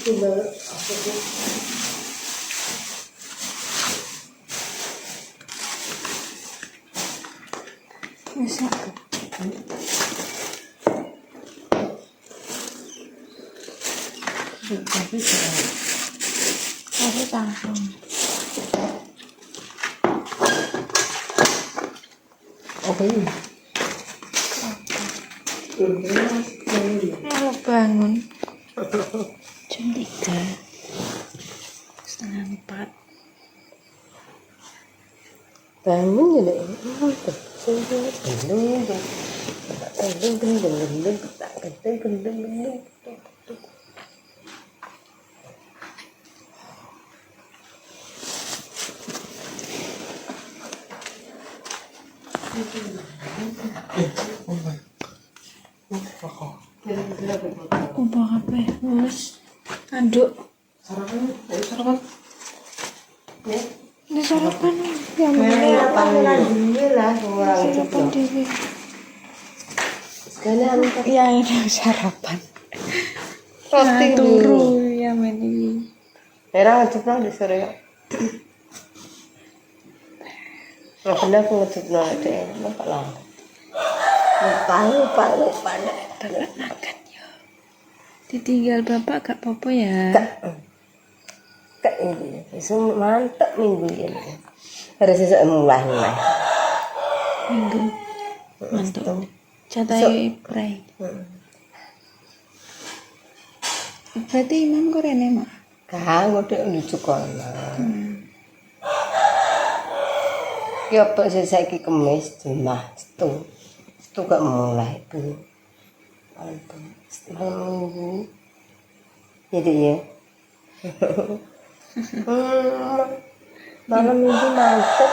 Bisa. Tapi langsung. Apa ini? Mau bangun jam 3 setengah 4. Bangun ya deh. Gendeng. Ubah apa ya? Mas, aduk. Sarapan. Ya. Ini sarapan yang Sarapan dulu lah orang sarapan dewi. Sekalian Ya ini sarapan. roasting Turu ya ini. Merah ngecuplah di sore ya. Nggak pernah aku ngecuplah deh, nampak lah. Lupa deh. Bapak makan ya. Ditinggal bapak gak apa-apa ya. Kak ini, itu mantap minggu ini. Harus sesuai mulai. Minggu. Mantap. Catai pray. Berarti imam kok rene mak. Kang udah lucu kono. Ya apa sih saiki kemis Jumat itu gak mulai tuh. Malam minggu. Jadi ya. Malam minggu mantep.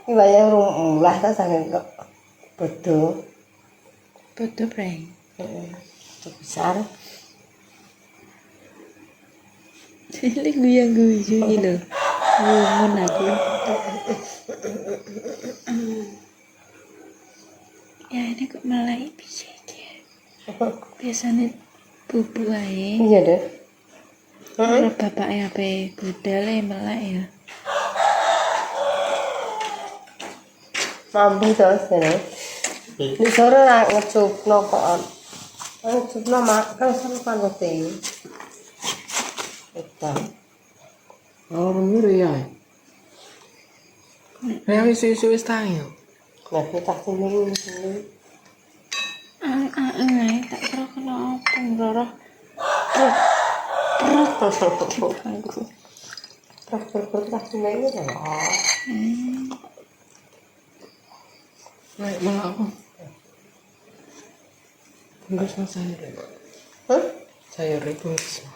Ini banyak mulai tak sangat kok. Betul pray. Itu besar. Ini guyang-guyu gitu. Gumun aku. Ya ini kok melek bisa aja. Biasanya bubu aja. Iya deh. Kalau bapak ya pe budal ya melek ya. Mampu terus ya. Di sore lah ngecup nopoan. Ngecup makan sama roti. Kita. Oh, menurut ya. Yang isu-isu istanya. Nah kita sini. Tak kira kena apa ngerorah. Terus tak sini ini kan. Naik malah apa? Bungkus mas sayur. Hah? Sayur bungkus.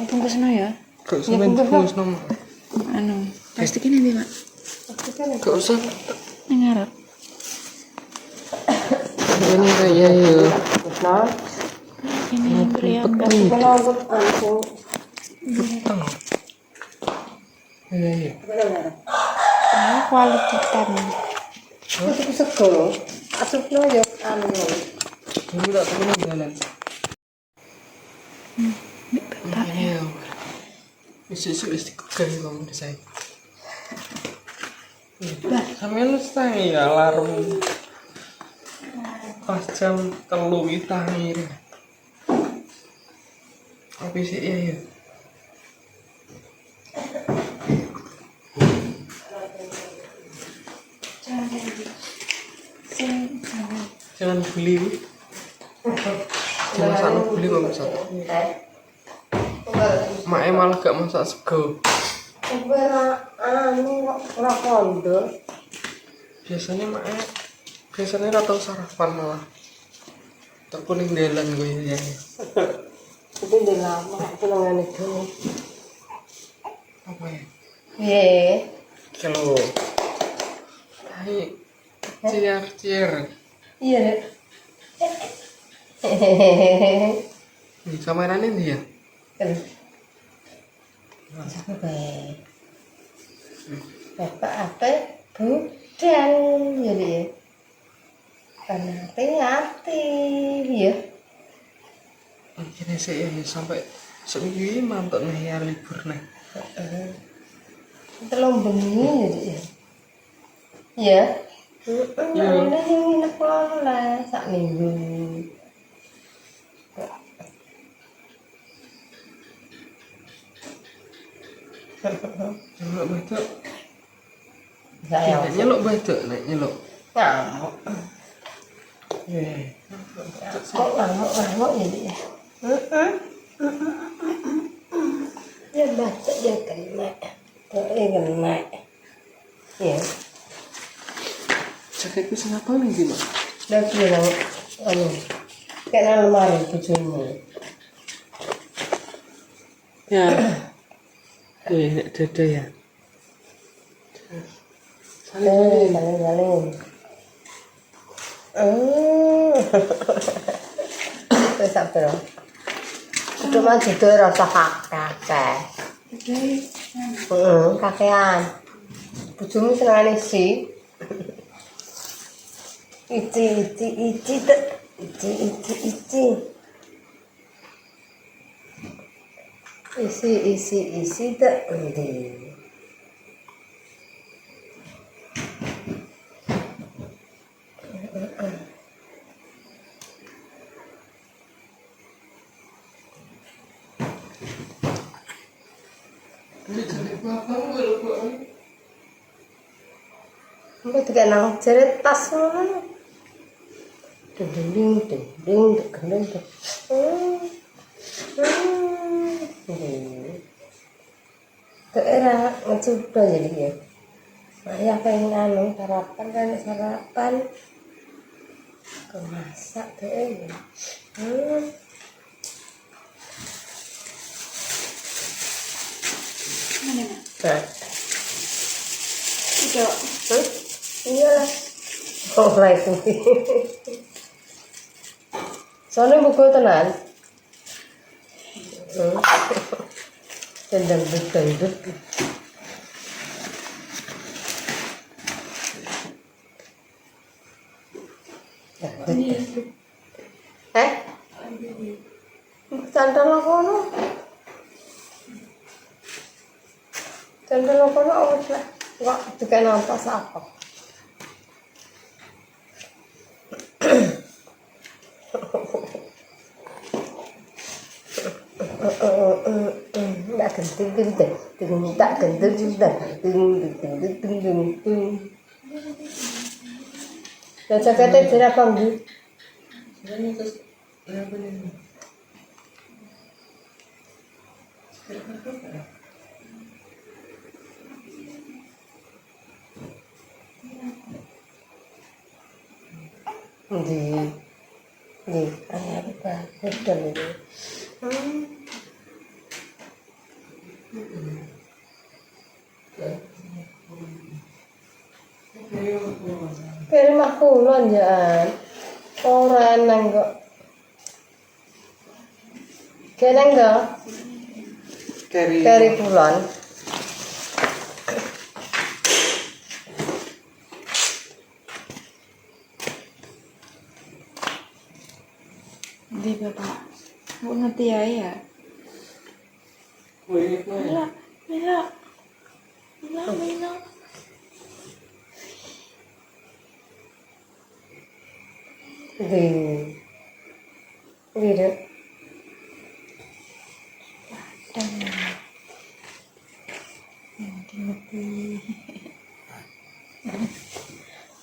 Bungkus no ya. Gak usah main bungkus nama. Anu, plastiknya nanti mak. Gak usah. Ini ngarep. Ini kayak ya. Nah, Ini beriang. kalau aku Petang. Iya. Ini kualitas tamu. itu sego. Asupno ya anu. Dulu tak pernah jalan. Bapak Iya. Isu-isu istiqomah kamu di saya. Sampai lu stay alarm. Pas jam 3 kita ngirim. Tapi sih iya. Jangan beli. Jangan sana beli kok masak. Mak malah gak masak sego. Ora kondo. Biasanya rata sarapan malah. Tak kuning delan gue ya. Tapi udah lama aku nangani dulu. Apa ya? Kalau Hai. Ciar. iya deh. Nih kameranya dia. Sampai bapak apa budal jadi ya. Karena hati ya. Kira Ya sih ya sampai seminggu ini mantap nih ya libur nih. Telung bengi ya. Iya. Iya. Ini nginep lah sak minggu. Nyeluk batuk. Saya Nek nyeluk batuk nek nyeluk. ngamuk. Kok ngamuk jadi ya? Ya batuk dia kena. Kena. Ya. Jaketku sing apa nih Dino? Udah bilang kayak lemari bujurnya. Ya. Nek dada ya. Saling. Itu sampai loh. Itu mah juga rasa kakek. Kakean. Bujurmu senang sih. Ici tak. Ici. Isi tak. Enggak juga nang jeret tas mana? Ding. Daerah ngecoba jadi ya. Ayah pengen sarapan. Kemasak deh. Mana nak? Nah. Tidak. Iyalah. Mulai kuwi. Soalnya buku tenan. Dendam. Candal kono. Awas lah. Kok juga nampas apa? Nggak genting. Dan jaketnya berapa Bu? Di apa? Betul ini. Ke rumah kulon ya. Orang nang kok. Kenang kok. Keri kulon. Di bapak. Mau ngerti ya? Mila. Gitu.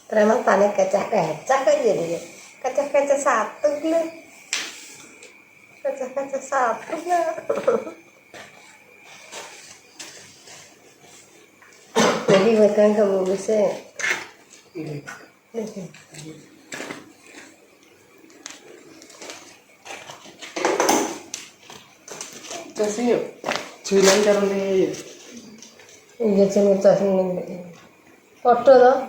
Teremang tanya kecak aja dia. Kecak satu lah. Kaca satu lah. Jadi makan kamu bisa. Kasih yuk. Jualan karo nih. Iya cerita sini. Foto loh.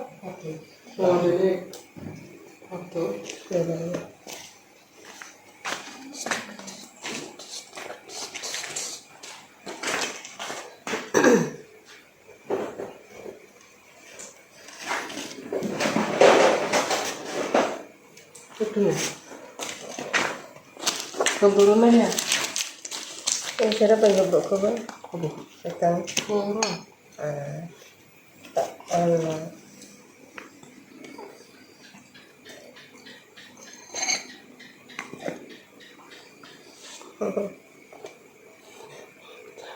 Oh ini foto. Itu. Keburunan ya. Sira penggeblok kan. Apa? Tekan. Ora. Tak ana.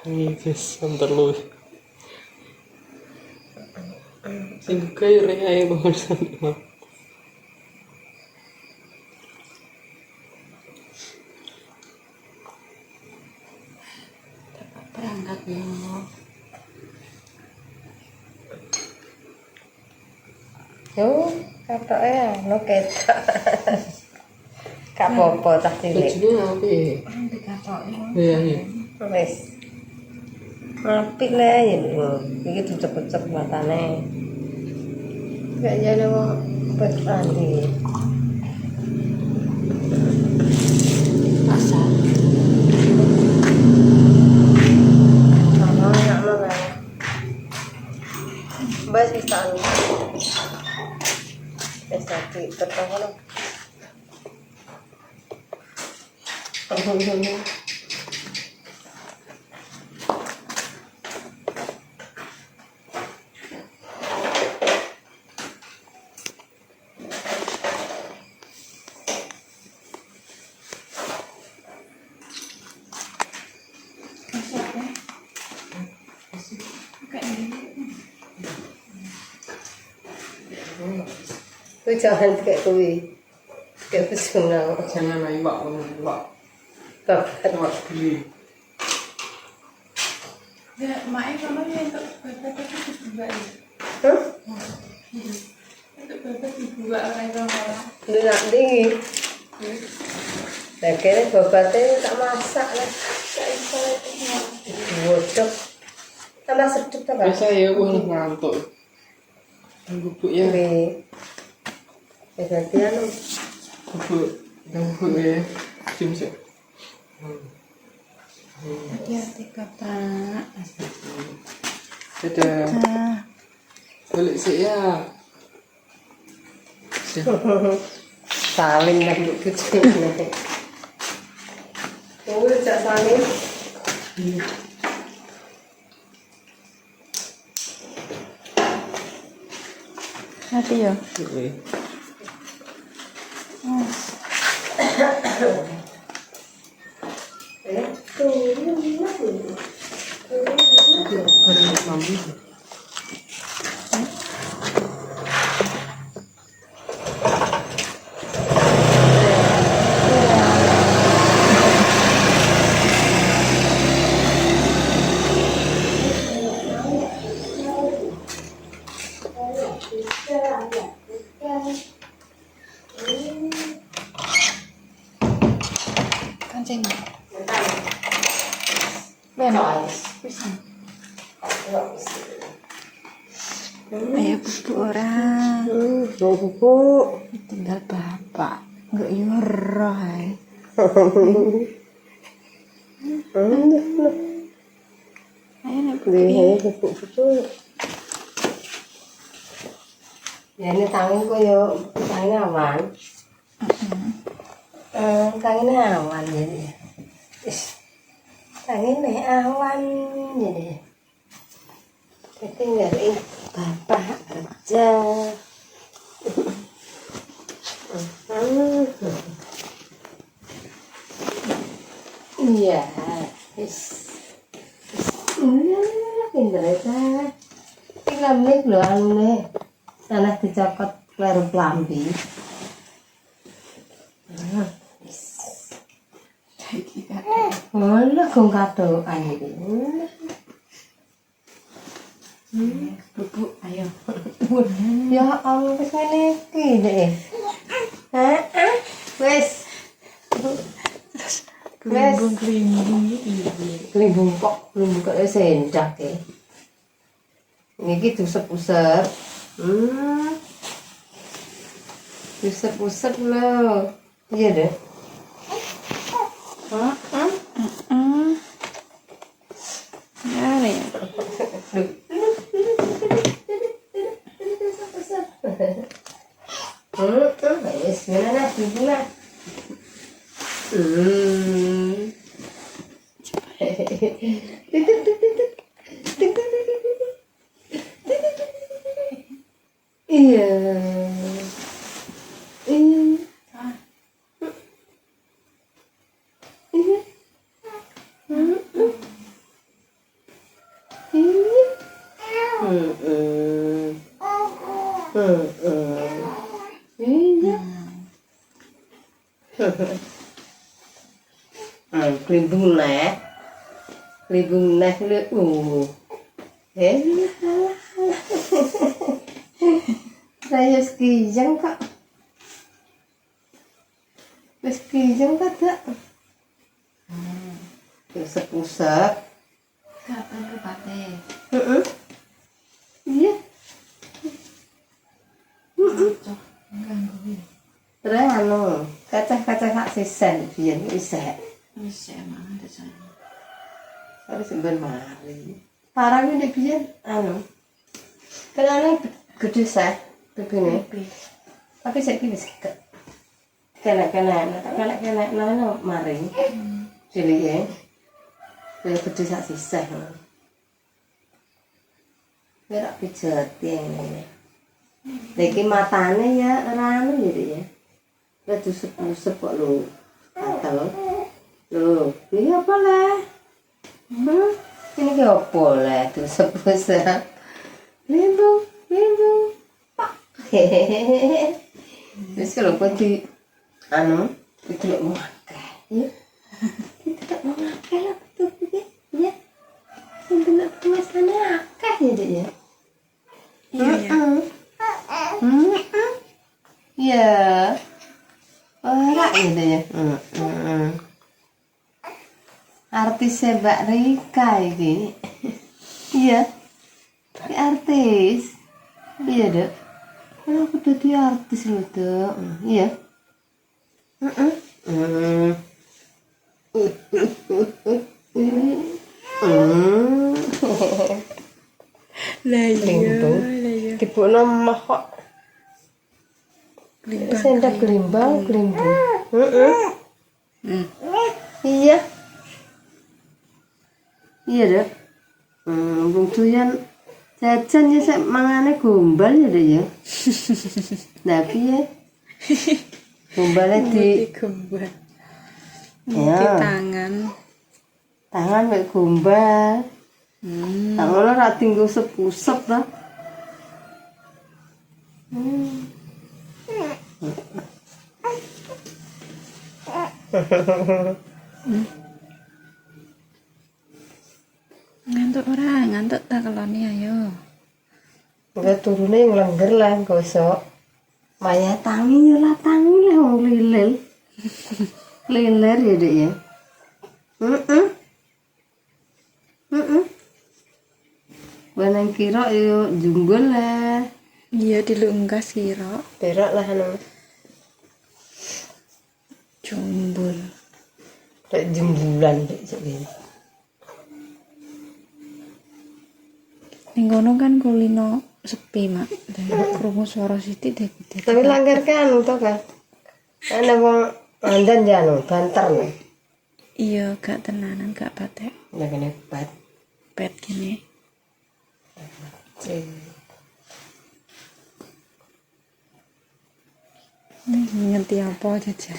Ini guys, antar lu. Sing kayak raya banget sama. Berangkat ya. Yo, katoke anu ketok. Gak apa-apa tak cilik. Bajunya apa ya? Orang dikatoki. Iya, iya. Wis. Apik le ya. Iki tucep-tucep matane. Gak jane wong petani. Pasar. Sama nak mana? Bas bisa anu. Tadi ketemu. Kuwi jangan kayak kuwi. Kayak personal. Jangan naik Pak, Pak. Bapak. Pak beli. Ya, maknya kalau yang untuk bapak itu dibuka ya. Hah? Untuk bapak dibuka orang orang. Lu nak tinggi. Nah, kayaknya babatnya tak masak lah. Tak iso itu. Bodok. Tambah sedap tak kan? Biasa ya, gua ngantuk. Bubuk ya. Ya gantian lu. Bubuk ya. Cium sih. Hati-hati kakak. Dadah. Nah, Balik sih ya. Saling lah lu kecil. Oh, cak saling. hati ya. Oke. Barang lambi. Kancing. Benar. Bisa. Ayo buku orang. Mau buku. Tinggal bapak. Enggak yoro hai. Ayo nek buku ini. Dia buku. Ya ini tangan kok yo tangan awan. Tangan awan jadi. Tangan awan jadi. Tapi ngeri bapak kerja. Iya, pinter ya. Tinggal nih loh anu nih. Tanah dicopot leru pelambi. Mana gong kadoan iki. Bubuk ayo. Ya Allah wis ngene iki deh. Heeh. Wis. Kelimbung gitu. Kelimbung kok sendak ya. Niki usep-usep. Usep-usep lho. Iya deh. Ada ya. Wis mana dibula. Iya. Iya. Iya. Kelimbung neh. Kelimbung neh le. Saya skijang kak. Skijang kak tak. Pusat-pusat. Kapan ke Pate? Iya. Cocok. Ganggu. Terus kacah-kacah hak sisen biyen isek. Bisa emang ada sana. Harus ben mari. Parah ini biyen kenane gede seh bebene. Tapi saiki wis kena-kena nang mari. Cilike. Kaya gede sak siseh. Ora pijet ngene. Iki matane ya ora anu ya. Wis usep kok lho. Atal. Lho, iki apa lah? Ini ki apa lah usep-usep. Limbung. Pak. Wis kalau kok di itu lho mau akeh. Ya. Kita mau akeh lah betul iki. Ya. Sampai tulisannya akeh ya, Dek ya. Iya. Iya. Ora ya, Dek ya. Artisnya Mbak Rika iki. Iya. Ini artis. Iya, Dek. Aku dadi artis lho, Dek. Iya. Lah Limbung. Dibukno mah kok. Sendok glimbang. Iya. Iya, Dek. Wong doyan jajan ya sek mangane gombal ya, Dek ya. Lah piye? Gombale di Gembal. ya. Di tangan. Tangan mek gombal. Tangan ora tinggo usep-usep ta. Ngantuk tak keloni ayo. Enggak turune yang lengger lah gosok. Maya tangi lah wong lilil. Lilir ya, Dek ya. Banang kira yo jumbul lah. Iya dilungkas kira. Perak lah Jumbul. Kayak jembulan Dek jadi. Ning kono kan kulino sepi, Mak. Krungu swara sithik dek. Tapi langgar kan to kan. Ana wong andan ya banter nih. Iya, gak tenanan, gak patek. Lah kene bat. Pet gini. Ngerti apa jajan?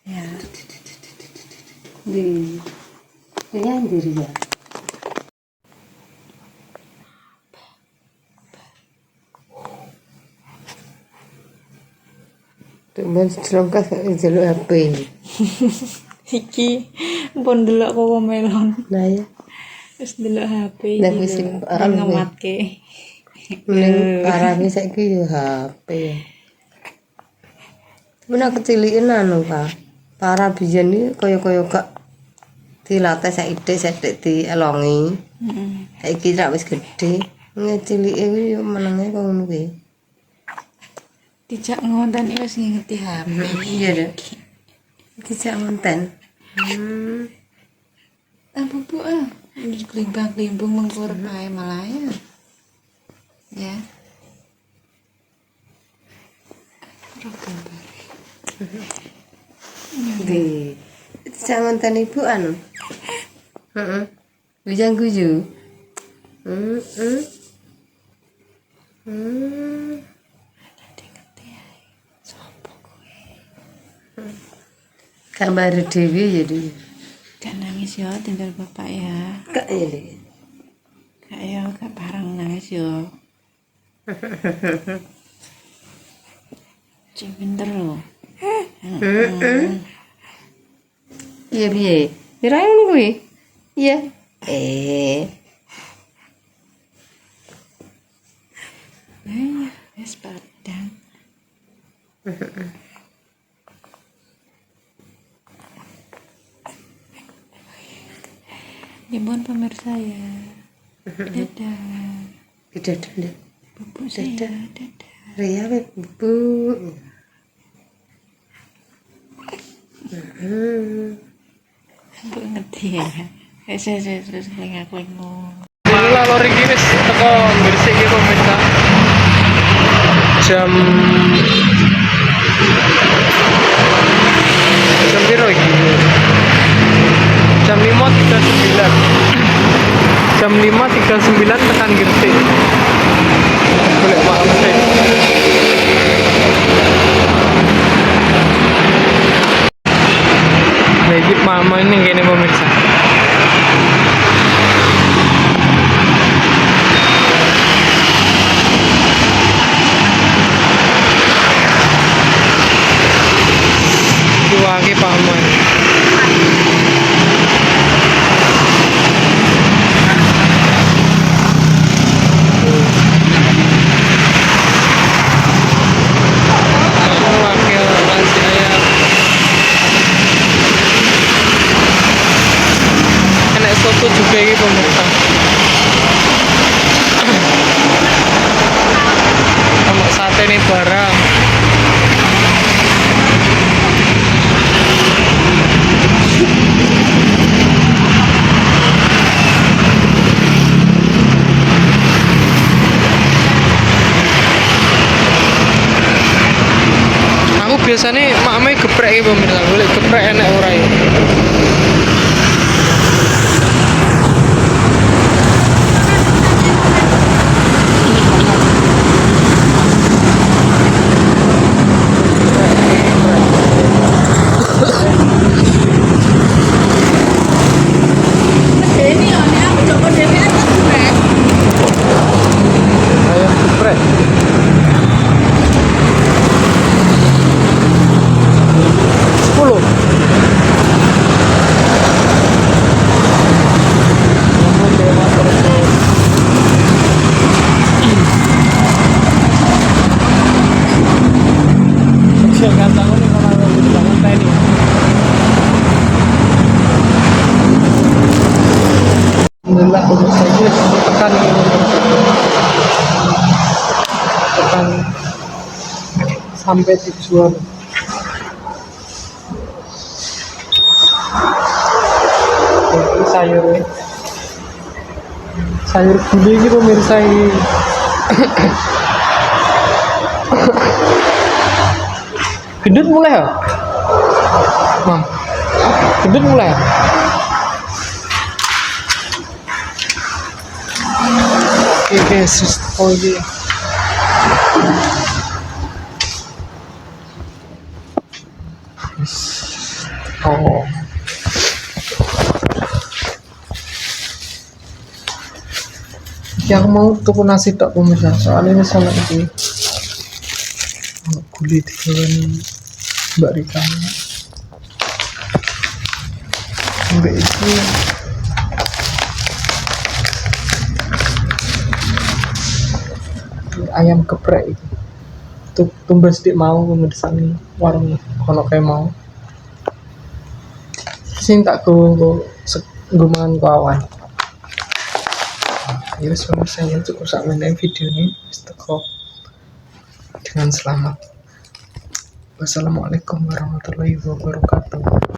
Ya. Di diri ya. Teman selongkas gak njaluk HP. Iki pun delok kok melon. Nah ya. Terus delok HP Lah iki wis lho, parah, ngematke. Ning parane saiki yo HP. Mena keciliken Kak. Parah biyen iki kaya gak dilatih saithik dielongi. Saiki rak wis gedhe. Ngecilike kuwi yo menenge kok ngono kuwi. Dijak ngonten iki wis ngingeti HP. Iya, Dek. Dijak ngonten. Apa Bu? Klimbang-klimbung mengkur bae malah ya. Ya. Ora gambar. Di. Dijak ngonten Ibu Heeh. Bujang guyu. Kabar Dewi jadi. Gak nangis yo, tinggal bapak ya. Kak ini. Gak yo, gak bareng nangis yo. Cik pinter loh. Iya piye? Dirayu ngono kuwi. Iya. Wes padang. Nyebon pemirsa ya. Dadah. Dadah. Bubuk saya. Dadah. Ria Bu. Aku ngerti ya. Saya lengak-lengok. Inilah lori ini teko bersih iki pemirsa. Jam piro iki? Jam 5.39. Jam 5.39 tekan Gresik. Boleh maaf sih. Lagi mama ini gini pemirsa. Diwangi paman. Wakil masih ayam. Enak soto juga ini pemirsa. Sama sate nih barang. Aku biasanya makme geprek iki pemirsa, golek geprek enak ora ya. Ayam geprek. Sepuluh. Kecil kan tahu nih kalau ada di bangun tadi. Alhamdulillah pemirsa ini tekan sampai tujuan. Ini sayur gulai ini pemirsa ini. Gendut mulai ya? Mam, gendut mulai ya? Oke guys, oh iya. Oh. Yang mau tuku nasi tak pemirsa, soalnya ini salah itu. Kulit kalian Mbak Rika. Mbak itu ayam geprek itu. Tumbas dik mau pemirsa nih warung kono kayak mau. Sing tak go mangan kawan. Ya saya cukup sampai video ini teko dengan selamat. Wassalamualaikum warahmatullahi wabarakatuh.